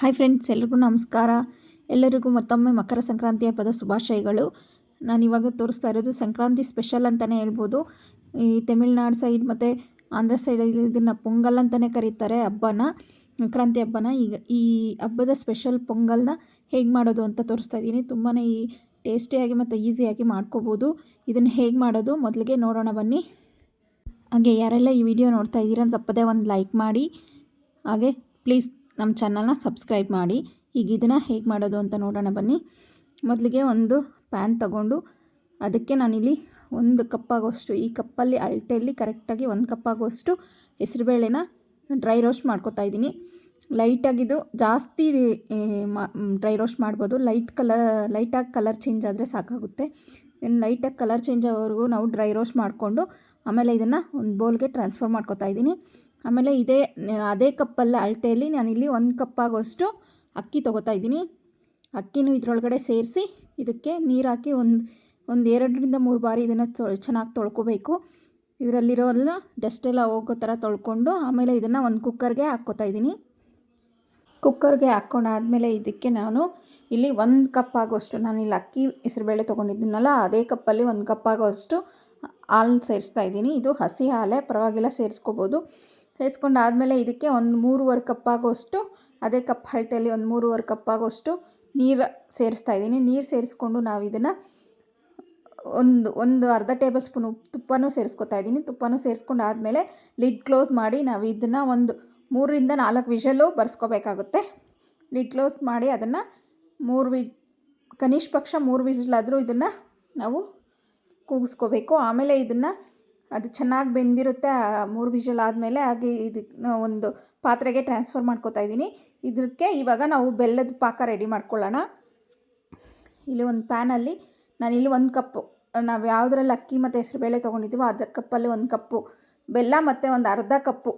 Hi friends, ಎಲ್ರಿಗೂ ನಮಸ್ಕಾರ. ಎಲ್ಲರಿಗೂ ಮತ್ತೊಮ್ಮೆ ಮಕರ ಸಂಕ್ರಾಂತಿ ಹಬ್ಬದ ಶುಭಾಶಯಗಳು. ನಾನಿವಾಗ ತೋರಿಸ್ತಾ ಇರೋದು ಸಂಕ್ರಾಂತಿ ಸ್ಪೆಷಲ್ ಅಂತಲೇ ಹೇಳ್ಬೋದು. ಈ ತಮಿಳ್ನಾಡು ಸೈಡ್ ಮತ್ತು ಆಂಧ್ರ ಸೈಡಲ್ಲಿ ಇದನ್ನು ಪೊಂಗಲ್ ಅಂತಲೇ ಕರೀತಾರೆ ಹಬ್ಬನ, ಸಂಕ್ರಾಂತಿ ಹಬ್ಬನ. ಈಗ ಈ ಹಬ್ಬದ ಸ್ಪೆಷಲ್ ಪೊಂಗಲ್ನ ಹೇಗೆ ಮಾಡೋದು ಅಂತ ತೋರಿಸ್ತಾ ಇದ್ದೀನಿ. ತುಂಬಾ ಟೇಸ್ಟಿಯಾಗಿ ಮತ್ತು ಈಸಿಯಾಗಿ ಮಾಡ್ಕೋಬೋದು. ಇದನ್ನು ಹೇಗೆ ಮಾಡೋದು ಮೊದಲಿಗೆ ನೋಡೋಣ ಬನ್ನಿ. ಹಾಗೆ ಯಾರೆಲ್ಲ ಈ ವಿಡಿಯೋ ನೋಡ್ತಾ ಇದ್ದೀರಾ ತಪ್ಪದೇ ಒಂದು ಲೈಕ್ ಮಾಡಿ, ಹಾಗೆ ಪ್ಲೀಸ್ ನಮ್ಮ ಚಾನಲ್ನ ಸಬ್ಸ್ಕ್ರೈಬ್ ಮಾಡಿ. ಈಗ ಇದನ್ನು ಹೇಗೆ ಮಾಡೋದು ಅಂತ ನೋಡೋಣ ಬನ್ನಿ. ಮೊದಲಿಗೆ ಒಂದು ಪ್ಯಾನ್ ತಗೊಂಡು ಅದಕ್ಕೆ ನಾನಿಲ್ಲಿ 1 ಕಪ್ ಆಗೋಷ್ಟು, ಈ ಕಪ್ಪಲ್ಲಿ ಅಳತೆಯಲ್ಲಿ ಕರೆಕ್ಟಾಗಿ 1 ಕಪ್ ಆಗೋಷ್ಟು ಹೆಸರುಬೇಳೆನ ಡ್ರೈ ರೋಸ್ಟ್ ಮಾಡ್ಕೊತಾ ಇದ್ದೀನಿ. ಲೈಟಾಗಿದ್ದು ಜಾಸ್ತಿ ಡ್ರೈ ರೋಸ್ಟ್ ಮಾಡ್ಬೋದು. ಲೈಟಾಗಿ ಕಲರ್ ಚೇಂಜ್ ಆದರೆ ಸಾಕಾಗುತ್ತೆ. ಇನ್ನು ಲೈಟಾಗಿ ಕಲರ್ ಚೇಂಜ್ ಆಗೋವರೆಗೂ ನಾವು ಡ್ರೈ ರೋಸ್ಟ್ ಮಾಡಿಕೊಂಡು ಆಮೇಲೆ ಇದನ್ನು ಒಂದು ಬೌಲ್ಗೆ ಟ್ರಾನ್ಸ್ಫರ್ ಮಾಡ್ಕೊತಾ ಇದ್ದೀನಿ. ಆಮೇಲೆ ಅದೇ ಕಪ್ಪಲ್ಲಿ ಅಳತೆಯಲ್ಲಿ ನಾನಿಲ್ಲಿ 1 ಕಪ್ ಆಗೋಷ್ಟು ಅಕ್ಕಿ ತೊಗೋತಾ ಇದ್ದೀನಿ. ಅಕ್ಕಿನೂ ಇದರೊಳಗಡೆ ಸೇರಿಸಿ ಇದಕ್ಕೆ ನೀರು ಹಾಕಿ ಒಂದು 2-3 ಬಾರಿ ಇದನ್ನು ಚೆನ್ನಾಗಿ ತೊಳ್ಕೊಬೇಕು. ಇದರಲ್ಲಿರೋಲ್ಲ ಡಸ್ಟ್ ಎಲ್ಲ ಹೋಗೋ ಥರ ತೊಳ್ಕೊಂಡು ಆಮೇಲೆ ಇದನ್ನು ಒಂದು ಕುಕ್ಕರ್ಗೆ ಹಾಕ್ಕೋತಾ ಇದ್ದೀನಿ. ಕುಕ್ಕರ್ಗೆ ಹಾಕ್ಕೊಂಡಾದ್ಮೇಲೆ ಇದಕ್ಕೆ ನಾನು ಇಲ್ಲಿ 1 ಕಪ್ ಆಗೋಷ್ಟು, ನಾನಿಲ್ಲಿ ಅಕ್ಕಿ ಹೆಸರುಬೇಳೆ ತೊಗೊಂಡಿದ್ದೀನಲ್ಲ ಅದೇ ಕಪ್ಪಲ್ಲಿ 1 ಕಪ್ ಆಗೋಷ್ಟು ಹಾಲು ಸೇರಿಸ್ತಾ ಇದ್ದೀನಿ. ಇದು ಹಸಿ ಹಾಲೇ, ಪರವಾಗಿಲ್ಲ ಸೇರಿಸ್ಕೋಬೋದು. ಸೇರಿಸ್ಕೊಂಡಾದಮೇಲೆ ಇದಕ್ಕೆ ಒಂದು 3.5 ಕಪ್ ಆಗೋಷ್ಟು, ಅದೇ ಕಪ್ ಅಳತೆಯಲ್ಲಿ 3.5 ಕಪ್ ಆಗೋಷ್ಟು ನೀರು ಸೇರಿಸ್ತಾ ಇದ್ದೀನಿ. ನೀರು ಸೇರಿಸ್ಕೊಂಡು ನಾವು ಇದನ್ನು ಒಂದು ಅರ್ಧ ಟೇಬಲ್ ಸ್ಪೂನು ತುಪ್ಪನೂ ಸೇರಿಸ್ಕೊತಾ ಇದ್ದೀನಿ. ತುಪ್ಪನೂ ಸೇರಿಸ್ಕೊಂಡು ಆದಮೇಲೆ ಲಿಡ್ ಕ್ಲೋಸ್ ಮಾಡಿ ನಾವು ಇದನ್ನು ಒಂದು 3-4 ವಿಷಲ್ಲು ಬರ್ಸ್ಕೋಬೇಕಾಗುತ್ತೆ. ಲಿಡ್ ಕ್ಲೋಸ್ ಮಾಡಿ ಅದನ್ನು ಕನಿಷ್ಠ ಪಕ್ಷ 3 ವಿಷಲಾದರೂ ಇದನ್ನು ನಾವು ಕೂಗಿಸ್ಕೋಬೇಕು. ಆಮೇಲೆ ಇದನ್ನು ಅದು ಚೆನ್ನಾಗಿ ಬೆಂದಿರುತ್ತೆ 3 ವಿಷಲ್ ಆದಮೇಲೆ. ಹಾಗೆ ಇದಕ್ಕೆ ಒಂದು ಪಾತ್ರೆಗೆ ಟ್ರಾನ್ಸ್ಫರ್ ಮಾಡ್ಕೊತಾ ಇದ್ದೀನಿ. ಇದಕ್ಕೆ ಇವಾಗ ನಾವು ಬೆಲ್ಲದ ಪಾಕ ರೆಡಿ ಮಾಡ್ಕೊಳ್ಳೋಣ. ಇಲ್ಲಿ ಒಂದು ಪ್ಯಾನಲ್ಲಿ ನಾನಿಲ್ಲಿ 1 ಕಪ್ಪು, ನಾವು ಯಾವುದ್ರಲ್ಲಿ ಅಕ್ಕಿ ಮತ್ತು ಹೆಸರುಬೇಳೆ ತೊಗೊಂಡಿದ್ದೀವೋ ಅದ್ರ ಕಪ್ಪಲ್ಲಿ 1 ಕಪ್ಪು ಬೆಲ್ಲ ಮತ್ತು ಒಂದು ಅರ್ಧ ಕಪ್ಪು,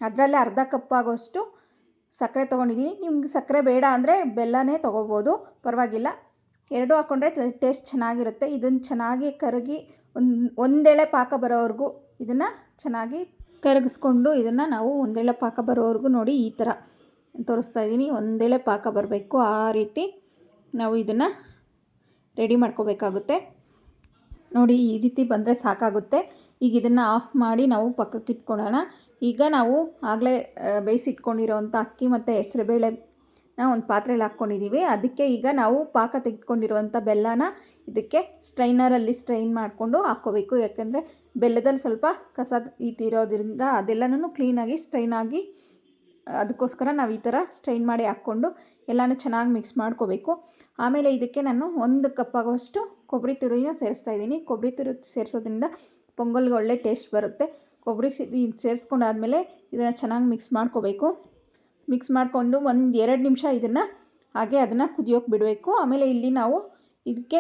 ಅದರಲ್ಲೇ ಅರ್ಧ ಕಪ್ ಆಗೋಷ್ಟು ಸಕ್ಕರೆ ತೊಗೊಂಡಿದ್ದೀನಿ. ನಿಮ್ಗೆ ಸಕ್ಕರೆ ಬೇಡ ಅಂದರೆ ಬೆಲ್ಲನೇ ತೊಗೋಬೋದು, ಪರವಾಗಿಲ್ಲ. ಎರಡೂ ಹಾಕ್ಕೊಂಡ್ರೆ ಟೇಸ್ಟ್ ಚೆನ್ನಾಗಿರುತ್ತೆ. ಇದನ್ನು ಚೆನ್ನಾಗಿ ಕರಗಿ ಒಂದೆಳೆ ಪಾಕ ಬರೋವರೆಗೂ ಇದನ್ನು ಚೆನ್ನಾಗಿ ಕರಗಿಸ್ಕೊಂಡು ಇದನ್ನು ನಾವು ಒಂದೆಳೆ ಪಾಕ ಬರೋವರೆಗೂ ನೋಡಿ ಈ ಥರ ತೋರಿಸ್ತಾ ಇದ್ದೀನಿ. ಒಂದೆಳೆ ಪಾಕ ಬರಬೇಕು, ಆ ರೀತಿ ನಾವು ಇದನ್ನು ರೆಡಿ ಮಾಡ್ಕೋಬೇಕಾಗುತ್ತೆ. ನೋಡಿ ಈ ರೀತಿ ಬಂದರೆ ಸಾಕಾಗುತ್ತೆ. ಈಗ ಇದನ್ನು ಆಫ್ ಮಾಡಿ ನಾವು ಪಕ್ಕಕ್ಕೆ ಇಟ್ಕೊಳ್ಳೋಣ. ಈಗ ನಾವು ಆಗಲೇ ಬೇಯಿಸಿಟ್ಕೊಂಡಿರೋವಂಥ ಅಕ್ಕಿ ಮತ್ತು ಹೆಸರುಬೇಳೆ ಒಂದು ಪಾತ್ರೆಯಲ್ಲಿ ಹಾಕ್ಕೊಂಡಿದ್ದೀವಿ. ಅದಕ್ಕೆ ಈಗ ನಾವು ಪಾಕ ತೆಗೆದುಕೊಂಡಿರುವಂಥ ಬೆಲ್ಲನ ಇದಕ್ಕೆ ಸ್ಟ್ರೈನರಲ್ಲಿ ಸ್ಟ್ರೈನ್ ಮಾಡಿಕೊಂಡು ಹಾಕ್ಕೋಬೇಕು. ಯಾಕೆಂದರೆ ಬೆಲ್ಲದಲ್ಲಿ ಸ್ವಲ್ಪ ಕಸ ಇರೋದ್ರಿಂದ ಅದೆಲ್ಲನೂ ಕ್ಲೀನಾಗಿ ಸ್ಟ್ರೈನ್ ಆಗಿ, ಅದಕ್ಕೋಸ್ಕರ ನಾವು ಈ ಥರ ಸ್ಟ್ರೈನ್ ಮಾಡಿ ಹಾಕ್ಕೊಂಡು ಎಲ್ಲನೂ ಚೆನ್ನಾಗಿ ಮಿಕ್ಸ್ ಮಾಡ್ಕೋಬೇಕು. ಆಮೇಲೆ ಇದಕ್ಕೆ ನಾನು 1 ಕಪ್ ಆಗೋಷ್ಟು ಕೊಬ್ಬರಿ ತುರಿನ ಸೇರಿಸ್ತಾ ಇದ್ದೀನಿ. ಕೊಬ್ಬರಿ ತುರಿ ಸೇರಿಸೋದ್ರಿಂದ ಪೊಂಗಲ್ಗೆ ಒಳ್ಳೆ ಟೇಸ್ಟ್ ಬರುತ್ತೆ. ಕೊಬ್ಬರಿ ಸೇರಿಸ್ಕೊಂಡಾದ್ಮೇಲೆ ಇದನ್ನು ಚೆನ್ನಾಗಿ ಮಿಕ್ಸ್ ಮಾಡ್ಕೋಬೇಕು. ಮಿಕ್ಸ್ ಮಾಡಿಕೊಂಡು 1-2 ನಿಮಿಷ ಇದನ್ನು ಹಾಗೆ ಅದನ್ನು ಕುದಿಯೋಕೆ ಬಿಡಬೇಕು. ಆಮೇಲೆ ಇಲ್ಲಿ ನಾವು ಇದಕ್ಕೆ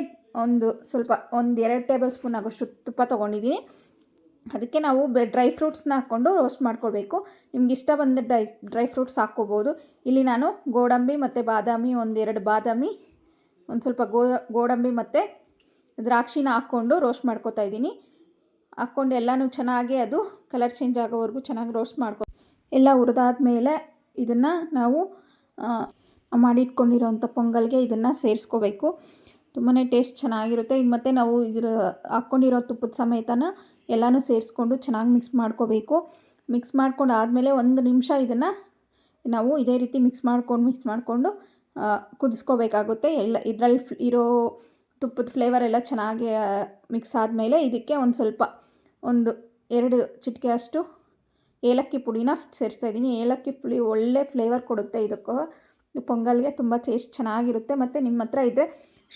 ಸ್ವಲ್ಪ 1-2 ಟೇಬಲ್ ಸ್ಪೂನ್ ಆಗೋಷ್ಟು ತುಪ್ಪ ತೊಗೊಂಡಿದ್ದೀನಿ. ಅದಕ್ಕೆ ನಾವು ಡ್ರೈ ಫ್ರೂಟ್ಸ್ನ ಹಾಕ್ಕೊಂಡು ರೋಸ್ಟ್ ಮಾಡ್ಕೊಳ್ಬೇಕು. ನಿಮ್ಗೆ ಇಷ್ಟ ಬಂದ ಡ್ರೈ ಫ್ರೂಟ್ಸ್ ಹಾಕ್ಕೋಬೋದು. ಇಲ್ಲಿ ನಾನು ಗೋಡಂಬಿ ಮತ್ತು ಬಾದಾಮಿ, 1-2 ಬಾದಾಮಿ, ಒಂದು ಸ್ವಲ್ಪ ಗೋಡಂಬಿ ಮತ್ತು ದ್ರಾಕ್ಷಿನ ಹಾಕ್ಕೊಂಡು ರೋಸ್ಟ್ ಮಾಡ್ಕೊತಾ ಇದ್ದೀನಿ. ಹಾಕ್ಕೊಂಡು ಎಲ್ಲನೂ ಚೆನ್ನಾಗಿ ಅದು ಕಲರ್ ಚೇಂಜ್ ಆಗೋವರೆಗೂ ಚೆನ್ನಾಗಿ ರೋಸ್ಟ್ ಎಲ್ಲ ಹುರಿದಾದ್ಮೇಲೆ ಇದನ್ನು ನಾವು ಮಾಡಿಟ್ಕೊಂಡಿರೋಂಥ ಪೊಂಗಲ್ಗೆ ಇದನ್ನು ಸೇರಿಸ್ಕೋಬೇಕು. ತುಂಬಾ ಟೇಸ್ಟ್ ಚೆನ್ನಾಗಿರುತ್ತೆ. ಇದು ಮತ್ತು ನಾವು ಹಾಕ್ಕೊಂಡಿರೋ ತುಪ್ಪದ ಸಮೇತನ ಎಲ್ಲನೂ ಸೇರಿಸ್ಕೊಂಡು ಚೆನ್ನಾಗಿ ಮಿಕ್ಸ್ ಮಾಡ್ಕೋಬೇಕು. ಮಿಕ್ಸ್ ಮಾಡ್ಕೊಂಡು ಆದಮೇಲೆ 1 ನಿಮಿಷ ಇದನ್ನು ನಾವು ಇದೇ ರೀತಿ ಮಿಕ್ಸ್ ಮಾಡಿಕೊಂಡು ಕುದಿಸ್ಕೋಬೇಕಾಗುತ್ತೆ. ಇದರಲ್ಲಿ ಇರೋ ತುಪ್ಪದ ಫ್ಲೇವರ್ ಎಲ್ಲ ಚೆನ್ನಾಗಿ ಮಿಕ್ಸ್ ಆದಮೇಲೆ ಇದಕ್ಕೆ ಒಂದು 2 ಚಿಟಿಕೆ ಅಷ್ಟು ಏಲಕ್ಕಿ ಪುಡಿನ ಸೇರಿಸ್ತಾ ಇದ್ದೀನಿ. ಏಲಕ್ಕಿ ಪುಡಿ ಒಳ್ಳೆ ಫ್ಲೇವರ್ ಕೊಡುತ್ತೆ ಇದಕ್ಕೂ, ಪೊಂಗಲ್ಗೆ ತುಂಬ ಟೇಸ್ಟ್ ಚೆನ್ನಾಗಿರುತ್ತೆ. ಮತ್ತು ನಿಮ್ಮ ಹತ್ರ ಇದ್ದರೆ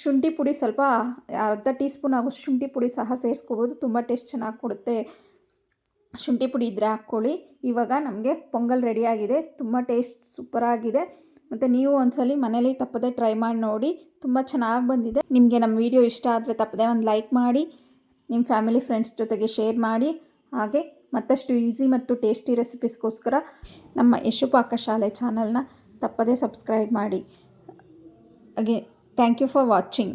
ಶುಂಠಿ ಪುಡಿ ಸ್ವಲ್ಪ ಅರ್ಧ ಟೀ ಸ್ಪೂನ್ ಆಗೋಷ್ಟು ಶುಂಠಿ ಪುಡಿ ಸಹ ಸೇರಿಸ್ಕೋಬೋದು. ತುಂಬ ಟೇಸ್ಟ್ ಚೆನ್ನಾಗಿ ಕೊಡುತ್ತೆ. ಶುಂಠಿ ಪುಡಿ ಇದ್ದರೆ ಹಾಕ್ಕೊಳ್ಳಿ. ಇವಾಗ ನಮಗೆ ಪೊಂಗಲ್ ರೆಡಿಯಾಗಿದೆ. ತುಂಬ ಟೇಸ್ಟ್ ಸೂಪರಾಗಿದೆ. ಮತ್ತು ನೀವು ಒಂದ್ಸಲಿ ಮನೇಲಿ ತಪ್ಪದೆ ಟ್ರೈ ಮಾಡಿ ನೋಡಿ, ತುಂಬ ಚೆನ್ನಾಗಿ ಬಂದಿದೆ. ನಿಮಗೆ ನಮ್ಮ ವಿಡಿಯೋ ಇಷ್ಟ ಆದರೆ ತಪ್ಪದೆ ಒಂದು ಲೈಕ್ ಮಾಡಿ, ನಿಮ್ಮ ಫ್ಯಾಮಿಲಿ ಫ್ರೆಂಡ್ಸ್ ಜೊತೆಗೆ ಶೇರ್ ಮಾಡಿ. ಹಾಗೆ ಮತ್ತಷ್ಟು ಈಸಿ ಮತ್ತು ಟೇಸ್ಟಿ ರೆಸಿಪೀಸ್ಗೋಸ್ಕರ ನಮ್ಮ ಯಶು ಪಾಕಶಾಲೆ ಚಾನಲ್ನ ತಪ್ಪದೇ ಸಬ್ಸ್ಕ್ರೈಬ್ ಮಾಡಿ. ಹಾಗೆ ಥ್ಯಾಂಕ್ ಯು ಫಾರ್ ವಾಚಿಂಗ್.